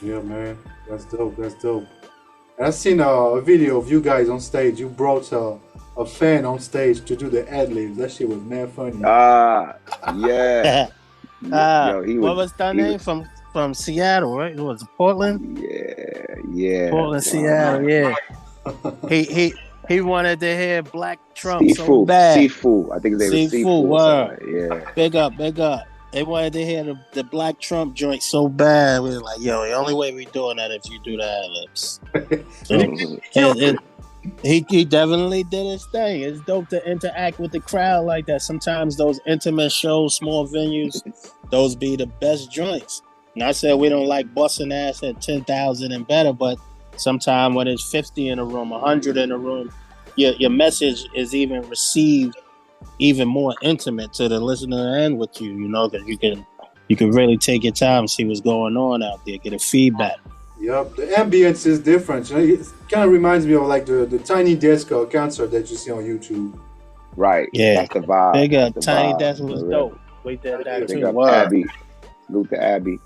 Yeah, man. That's dope. And I've seen a video of you guys on stage. You brought a fan on stage to do the ad-libs. That shit was mad funny. Yeah. What was that name from from Seattle, right? It was Portland. Yeah. Portland, Seattle. Yeah. He wanted to hear Black Trump so Sifu. bad. Sifu. I think his name was Sifu. Word. Yeah. Big up. They wanted to hear the Black Trump joint so bad. We were like, yo, the only way we doing that if you do the ad-libs. So, he definitely did his thing. It's dope to interact with the crowd like that. Sometimes those intimate shows, small venues, those be the best joints. And I said we don't like busting ass at 10,000 and better, but sometimes when it's 50 in a room, 100 in a room, your message is even received even more intimate to the listener and with you, because you can really take your time and see what's going on out there, get a feedback. Yep, the ambience is different. It kind of reminds me of like the Tiny Desk concert that you see on YouTube. Right. Yeah. That's the vibe. Big up. That's the Tiny vibe. Desk was dope. Wait that Big too. up Word. Abby. Salute to Abby.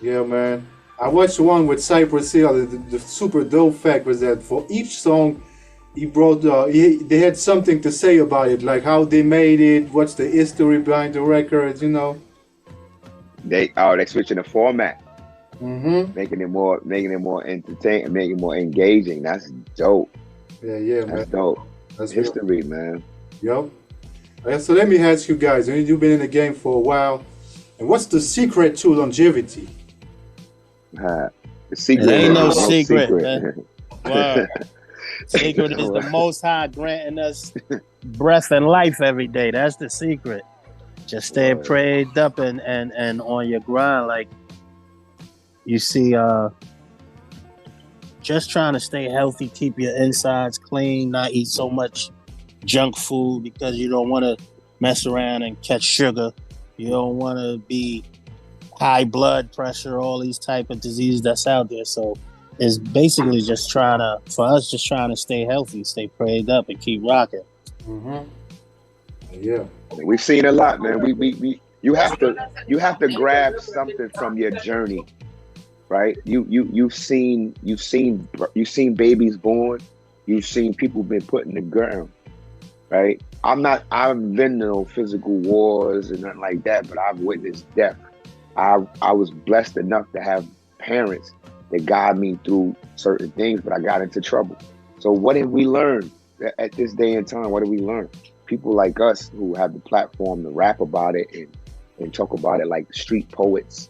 Yeah, man. I watched one with Cypress Hill. The super dope fact was that for each song, he brought they had something to say about it, like how they made it, what's the history behind the records, They switching the format. Mm-hmm. Making it more entertaining, making it more engaging. That's dope. Yeah, That's man. dope. That's history, man. Yep. So let me ask you guys, you've been in the game for a while, and what's the secret to longevity? The secret ain't no is secret, man. Wow. Secret is the Most High granting us breath and life every day. That's the secret. Just stay prayed up and on your grind. Like you see, just trying to stay healthy, keep your insides clean, not eat so much junk food because you don't want to mess around and catch sugar. You don't want to be high blood pressure, all these type of diseases that's out there. So it's basically just trying to stay healthy, stay prayed up, and keep rocking. Mm-hmm. Yeah, we've seen a lot, man. You have to grab something from your journey, right? You've seen babies born, you've seen people been put in the ground, right? I've been to no physical wars and nothing like that, but I've witnessed death. I was blessed enough to have parents that guide me through certain things, but I got into trouble. So what did we learn at this day and time? What did we learn? People like us who have the platform to rap about it and talk about it like street poets,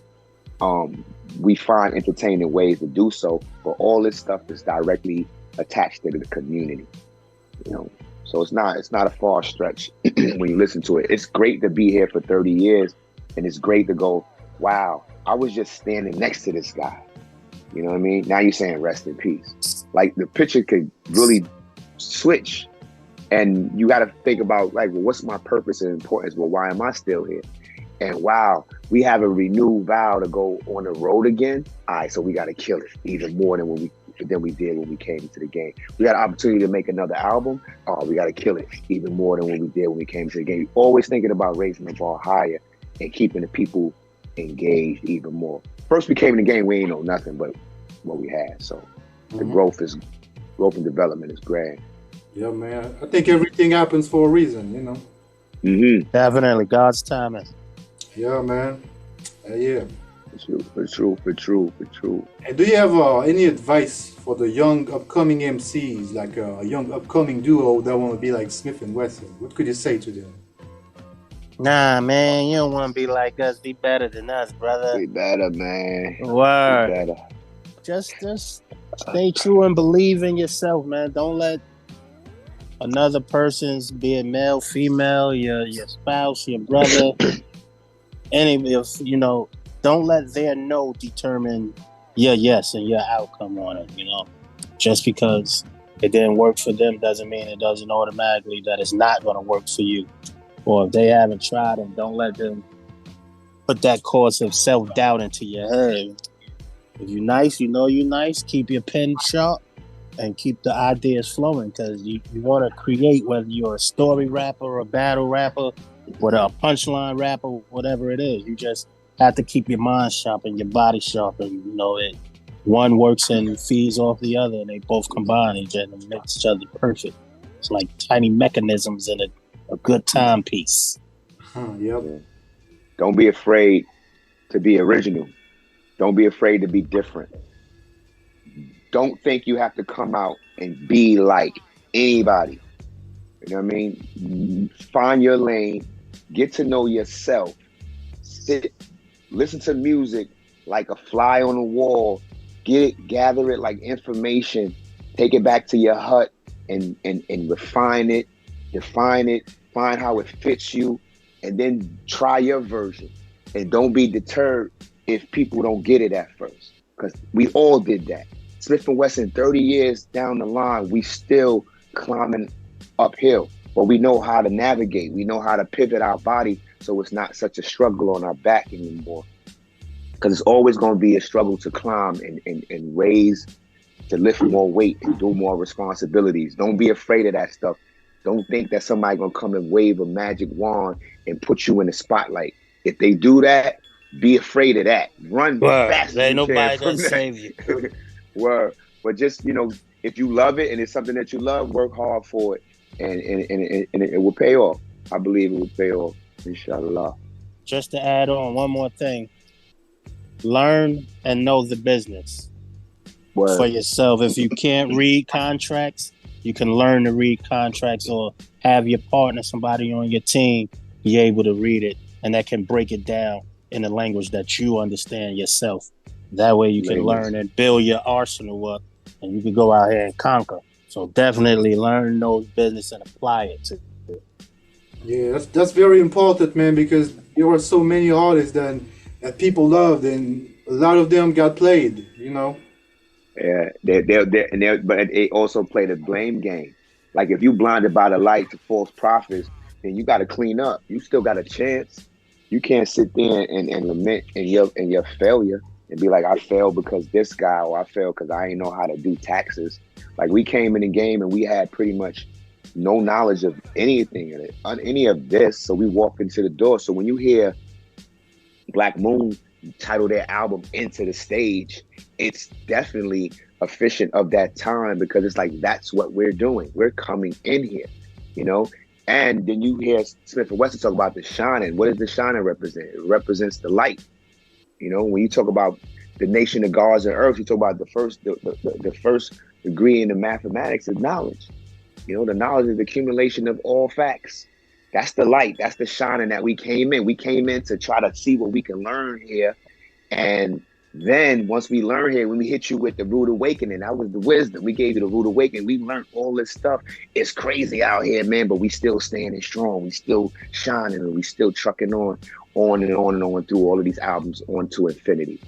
we find entertaining ways to do so, but all this stuff is directly attached to the community, So it's not a far stretch when you listen to it. It's great to be here for 30 years, and it's great to go, wow, I was just standing next to this guy. You know what I mean? Now you're saying rest in peace. Like the picture could really switch, and you got to think about like, well, what's my purpose and importance? Well, why am I still here? And wow, we have a renewed vow to go on the road again. All right, so we got to kill it even more than we did when we came into the game. We got an opportunity to make another album. Oh, we got to kill it even more than what we did when we came to the game. Always thinking about raising the bar higher and keeping the people engaged even more. First we came in the game, we ain't know nothing but what we had. So the growth and development is grand. Yeah, man. I think everything happens for a reason, Mm-hmm. Definitely, God's timing. Yeah, man. Yeah. For true. And do you have any advice for the young upcoming MCs, like a young upcoming duo that want to be like Smith and Wessun? What could you say to them? Nah, man, you don't want to be like us. Be better than us, brother. Be better, man. Word. Be better. Just stay true and believe in yourself, man. Don't let another person's, be it male, female, your spouse, your brother, don't let their no determine your yes and your outcome on it. Just because it didn't work for them doesn't mean it doesn't automatically that it's not going to work for you. Or if they haven't tried it, don't let them put that course of self-doubt into your head. If you're nice, you're nice, keep your pen sharp and keep the ideas flowing, because you want to create, whether you're a story rapper or a battle rapper, whether a punchline rapper, whatever it is. You just have to keep your mind sharp and your body sharp, and one works and feeds off the other, and they both combine and makes each other perfect. It's like tiny mechanisms in a good timepiece. Yep. Don't be afraid to be original. Don't be afraid to be different. Don't think you have to come out and be like anybody. You know what I mean? Find your lane, get to know yourself, sit, listen to music like a fly on the wall, gather it like information, take it back to your hut and refine it, define it, find how it fits you, and then try your version. And don't be deterred if people don't get it at first, because we all did that. Smith & Wessun, 30 years down the line, we still climbing uphill, but we know how to navigate. We know how to pivot our body so it's not such a struggle on our back anymore. Because it's always going to be a struggle to climb and raise, to lift more weight and do more responsibilities. Don't be afraid of that stuff. Don't think that somebody going to come and wave a magic wand and put you in the spotlight. If they do that, be afraid of that. Run fast. Ain't nobody gonna save you. Word. But just, if you love it and it's something that you love, work hard for it, and it will pay off. I believe it will pay off, inshallah. Just to add on one more thing, learn and know the business for yourself. If you can't read contracts, you can learn to read contracts, or have your partner, somebody on your team, be able to read it, and that can break it down in a language that you understand yourself. That way you can learn and build your arsenal up, and you can go out here and conquer. So definitely learn, know business, and apply it to it. Yeah, that's very important, man, because there are so many artists that people loved, and a lot of them got played, Yeah, but they also play the blame game. Like if you blinded by the light to false prophets, then you got to clean up. You still got a chance. You can't sit there and lament in your failure and be like, I failed because this guy, or I failed because I ain't know how to do taxes. Like we came in the game and we had pretty much no knowledge of anything, any of this. So we walked into the door. So when you hear Black Moon title their album Into the Stage, it's definitely efficient of that time, because it's like, that's what we're doing. We're coming in here, And then you hear Smith & Wessun talk about the shining. What does the shining represent? It represents the light. When you talk about the nation of gods and earth, you talk about the first degree in the mathematics is knowledge. The knowledge is the accumulation of all facts. That's the light. That's the shining that we came in. We came in to try to see what we can learn here. And then once we learn here, when we hit you with the rude awakening, that was the wisdom. We gave you the rude awakening. We learned all this stuff. It's crazy out here, man, but we still standing strong. We still shining, and we still trucking on and on and on through all of these albums on to infinity.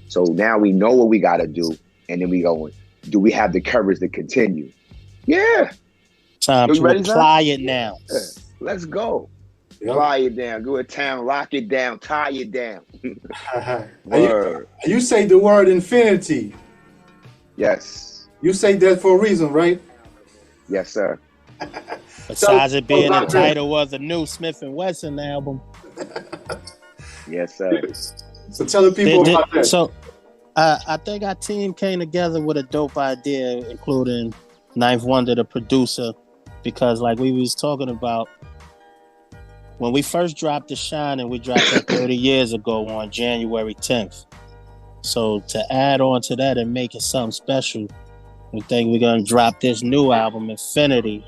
So now we know what we got to do. And then we go, do we have the courage to continue? Yeah. Time to apply it now. Yeah. Let's go. Fly it down. Go to town. Lock it down. Tie it down. Word. You say the word infinity. Yes. You say that for a reason, right? Yes, sir. Besides it being the title of the new Smith & Wessun album. Yes, sir. So tell the people about that. So I think our team came together with a dope idea, including Ninth Wonder, the producer, because like we was talking about, when we first dropped The Shine, and we dropped it 30 years ago on January 10th. So to add on to that and make it something special, we think we're going to drop this new album, Infinity,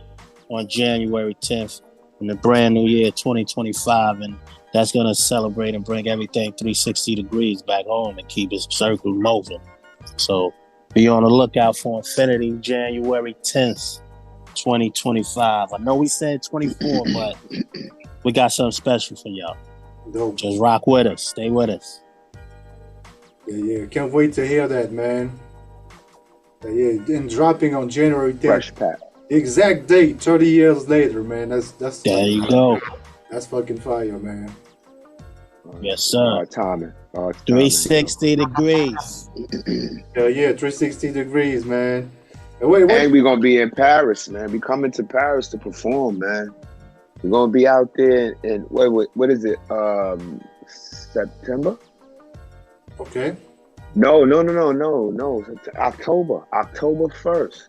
on January 10th in the brand new year, 2025. And that's going to celebrate and bring everything 360 degrees back home and keep its circle moving. So be on the lookout for Infinity, January 10th, 2025. I know we said 24, but we got something special for y'all. Dope. Just rock with us. Stay with us. Yeah. Can't wait to hear that, man. Yeah, and dropping on January 10th. Fresh pack. Exact date, 30 years later, man. That's there you go. That's fucking fire, man. Yes, sir. Hard timing. 360 degrees. Yeah, 360 degrees, man. And wait. And we're gonna be in Paris, man. We coming to Paris to perform, man. We're gonna be out there in what is it? September? Okay. No. October 1st,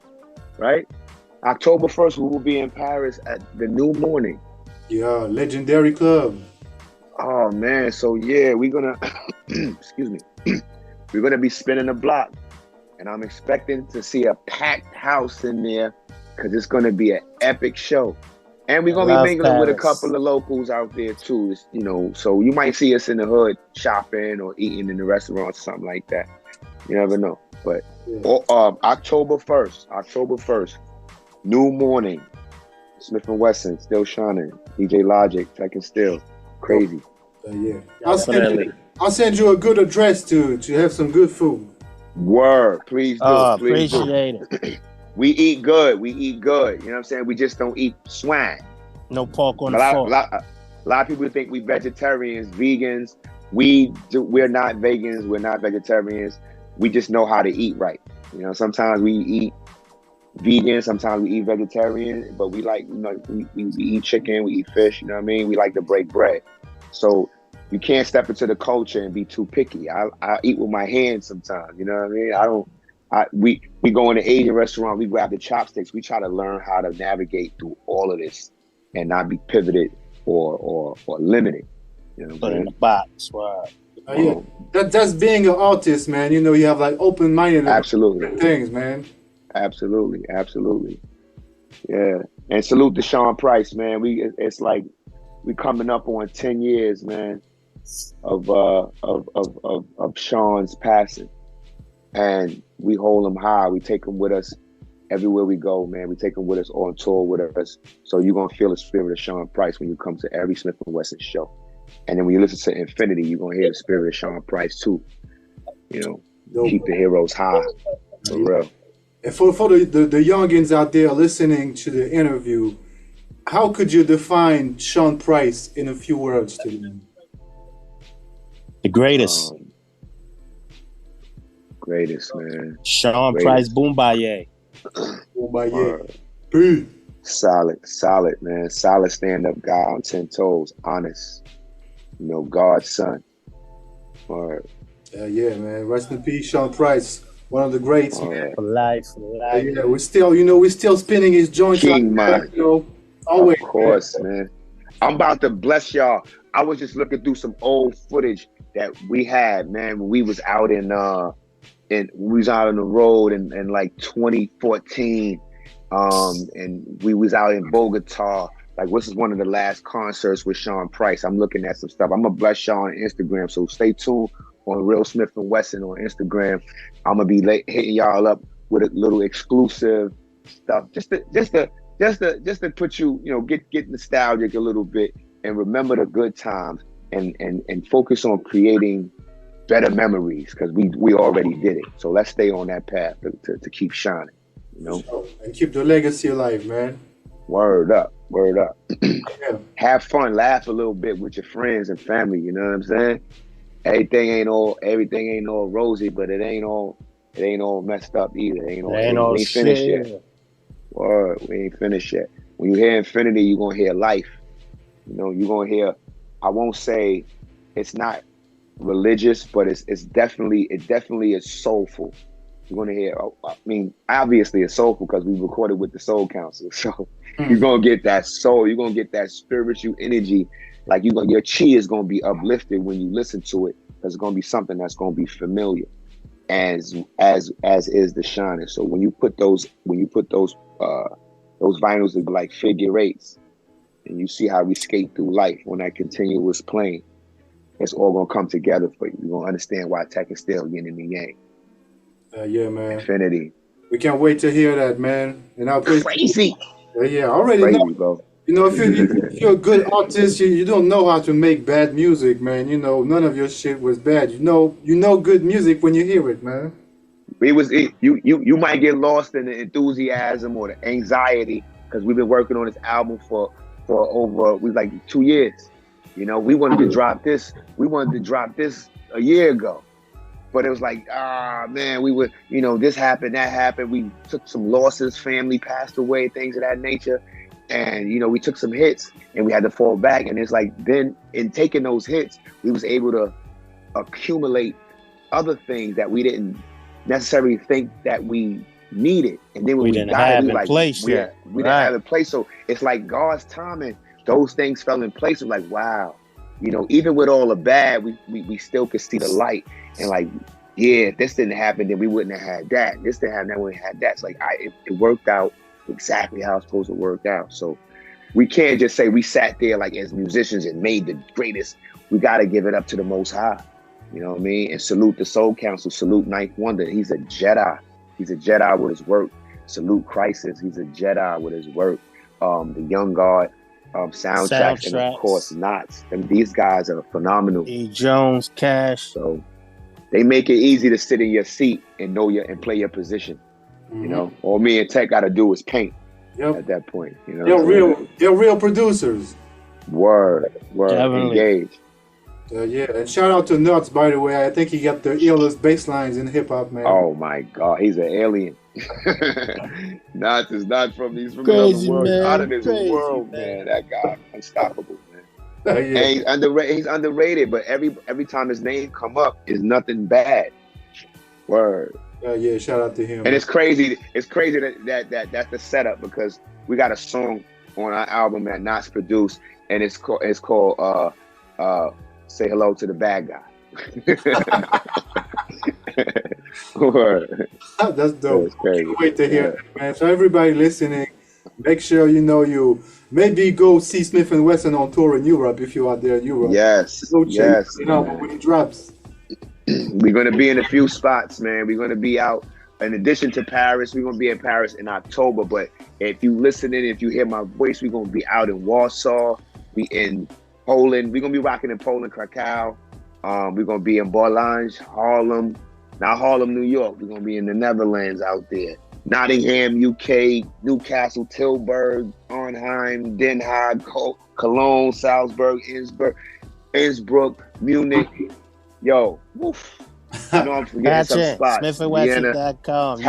right? October 1st, we will be in Paris at the New Morning. Yeah, legendary club. Oh man, so yeah, we're gonna excuse me. We're gonna be spinning the block, and I'm expecting to see a packed house in there because it's gonna be an epic show. And we're gonna be mingling with a couple of locals out there too, you know. So you might see us in the hood shopping or eating in the restaurants, something like that. You never know. But October 1st, New Morning, Smith and Wessun, still shining. DJ Logic, Tech and Still, crazy. Yeah, I'll send you a good address to have some good food. Word, please do. Please appreciate it. We eat good. You know what I'm saying? We just don't eat swine. No pork on a the fork. lot of people think we vegetarians, vegans. We're not vegans. We're not vegetarians. We just know how to eat right. You know, sometimes we eat vegan, sometimes we eat vegetarian, but we like, you know, we eat chicken, we eat fish. You know what I mean? We like to break bread. So you can't step into the culture and be too picky. I eat with my hands sometimes. You know what I mean? We go in an Asian restaurant, we grab the chopsticks, we try to learn how to navigate through all of this and not be pivoted or limited. You know what I'm saying? In the box, wow. Yeah. That's being an artist, man. You know, you have like open-minded things, man. Absolutely. Yeah. And salute to Sean Price, man. It's like we coming up on 10 years, man, of Sean's passing. And we hold him high. We take him with us everywhere we go, man. We take him with us on tour with us. So you're going to feel the spirit of Sean Price when you come to every Smith & Wessun show. And then when you listen to Infinity, you're going to hear the spirit of Sean Price too. You know, keep the heroes high, for real. And for the youngins out there listening to the interview, how could you define Sean Price in a few words to them? The greatest. Greatest, man. Sean Price, Boombaye. Boombaye. Solid, man. Solid stand-up guy on 10 toes. Honest. You know, God's son. Yeah, man. Rest in peace, Sean Price. One of the greats, man. For life. Yeah, we're still spinning his joints. King, man. You know, always. Of course, man. I'm about to bless y'all. I was just looking through some old footage that we had, man, when we was out we was out on the road in like 2014. And we was out in Bogota. Like, this is one of the last concerts with Sean Price. I'm looking at some stuff. I'm gonna bless y'all on Instagram, so stay tuned on Real Smith and Wessun on Instagram. I'm gonna be hitting y'all up with a little exclusive stuff, just to put you, you know, get nostalgic a little bit and remember the good times and focus on creating better memories because we already did it. So let's stay on that path to keep shining, you know, and keep the legacy alive, man. Word up. Yeah. Have fun, laugh a little bit with your friends and family. You know what I'm saying? Everything ain't all rosy, but it ain't all messed up either. We ain't finished yet. Word, we ain't finished yet. When you hear Infinity, you're gonna hear life. You know, you're gonna hear. I won't say it's not religious, but it definitely is soulful. You're gonna hear. I mean, obviously it's soulful because we recorded with the Soul Council, so you're gonna get that soul. You're gonna get that spiritual energy. Like your chi is gonna be uplifted when you listen to it. Because it's gonna be something that's gonna be familiar, as is the shining. So when you put those vinyls of like figure eights, and you see how we skate through life on that continuous plane, it's all gonna come together for you. You're gonna understand why Tech and Still yin and the yang. Yeah, man. Infinity. We can't wait to hear that, man. And I'll play crazy. Yeah, I already crazy, know. Bro. You know, if you're a good artist, you don't know how to make bad music, man. You know, none of your shit was bad. You know good music when you hear it, man. You might get lost in the enthusiasm or the anxiety because we've been working on this album for over 2 years. You know, we wanted to drop this. We wanted to drop this a year ago. But it was like, man, we would, you know, this happened, that happened. We took some losses, family passed away, things of that nature. And, you know, we took some hits and we had to fall back. And it's like, then in taking those hits, we was able to accumulate other things that we didn't necessarily think that we needed. And then when we didn't got have it, we in like, place we yet. didn't have in place. So it's like God's timing, those things fell in place. It was like, wow, you know, even with all the bad, we still could see the light. And like, yeah, if this didn't happen, then we wouldn't have had that. This didn't happen, then we wouldn't have had that. It's like it worked out exactly how it's supposed to work out. So we can't just say we sat there like as musicians and made the greatest. We got to give it up to the Most High. You know what I mean? And salute the Soul Council. Salute Ninth Wonder. He's a Jedi. He's a Jedi with his work. Salute Crisis. He's a Jedi with his work. The Young God soundtracks, and of course Knots. And these guys are phenomenal. E. Jones, Cash. So they make it easy to sit in your seat and know and play your position. Mm-hmm. You know, all me and Tech got to do is paint. Yep. At that point, you know, they're real producers. Word, engaged. Yeah, and shout out to Nuts, by the way. I think he got the illest bass lines in hip hop, man. Oh my God, he's an alien. Nuts is not from these from crazy, another world. Man. Out of this Crazy, world, man. That guy, unstoppable, man. Yeah. And he's underrated, but every time his name come up, is nothing bad. Word. Yeah, shout out to him. And it's crazy. It's crazy that that's the setup, because we got a song on our album that Knots produced, and it's called Say Hello to the Bad Guy. That's dope. That's crazy. Can't wait to hear that, man. So everybody listening, make sure you maybe go see Smith and Wessun on tour in Europe if you are there in Europe. Yes. Go check Yes. it out when it drops. We're going to be in a few spots, man. We're going to be out. In addition to Paris, we're going to be in Paris in October. But if you listening, if you hear my voice, we're going to be out in Warsaw. We in Poland. We're going to be rocking in Poland, Krakow. We're going to be in Borlange, Harlem. Not Harlem, New York. We're going to be in the Netherlands out there. Nottingham, UK, Newcastle, Tilburg, Arnhem, Den Haag, Cologne, Salzburg, Innsbruck, Munich. Yo, woof. I know I'm forgetting some spots. smifandwessun.com.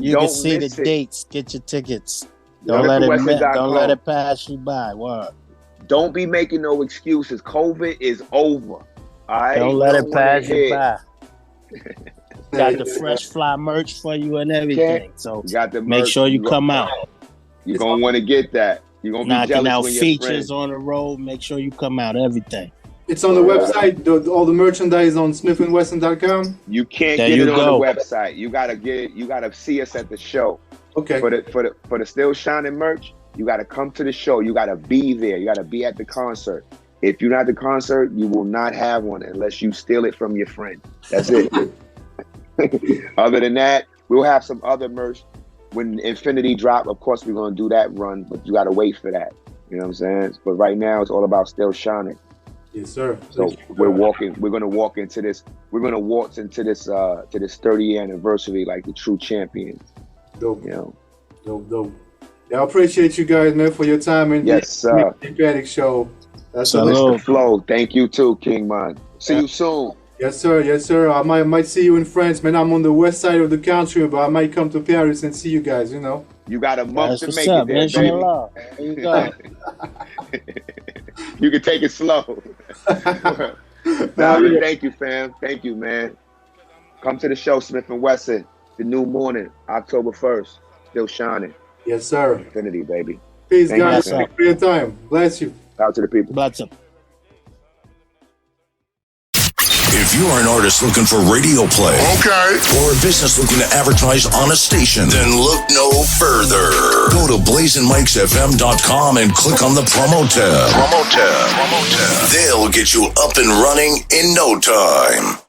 You can see the dates. Get your tickets. Don't let it pass you by. What? Don't be making no excuses. COVID is over. All right? Don't let it pass you by. Got the Fresh Fly merch for you and everything. So make sure you come out. You're going to want to get that. You're going to be knocking jealous out when your features friends. on the road. Make sure you come out. Everything. It's on the website. All the merchandise on smifandwessun.com. You can't get it on the website. You gotta see us at the show. Okay. For the Still Shining merch, you gotta come to the show. You gotta be there. You gotta be at the concert. If you're not at the concert, you will not have one unless you steal it from your friend. That's it. Other than that, we'll have some other merch when Infinity drop. Of course, we're gonna do that run, but you gotta wait for that. You know what I'm saying? But right now, it's all about Still Shining. Yes, sir. So we're gonna walk into this. We're gonna waltz into this to this 30th anniversary like the true champions. Dope. You know. Dope. Yeah, I appreciate you guys, man, for your time and yes, sir. The Paddock Show. That's Mr. Flow. Thank you too, King Man. See you soon. Yes, sir. Yes, sir. I might see you in France, man. I'm on the west side of the country, but I might come to Paris and see you guys. You know. You got a month to make up, it there, baby. There you go. You can take it slow. Thank you, fam. Thank you, man. Come to the show, Smith and Wessun. The New Morning, October 1st. Still Shining. Yes, sir. Infinity, baby. Peace, Thank guys. you, Thank you for your time. Bless you. Out to the people. Bless them. If you are an artist looking for radio play, or a business looking to advertise on a station, then look no further. Go to blazinmikesfm.com and click on the promo tab. They'll get you up and running in no time.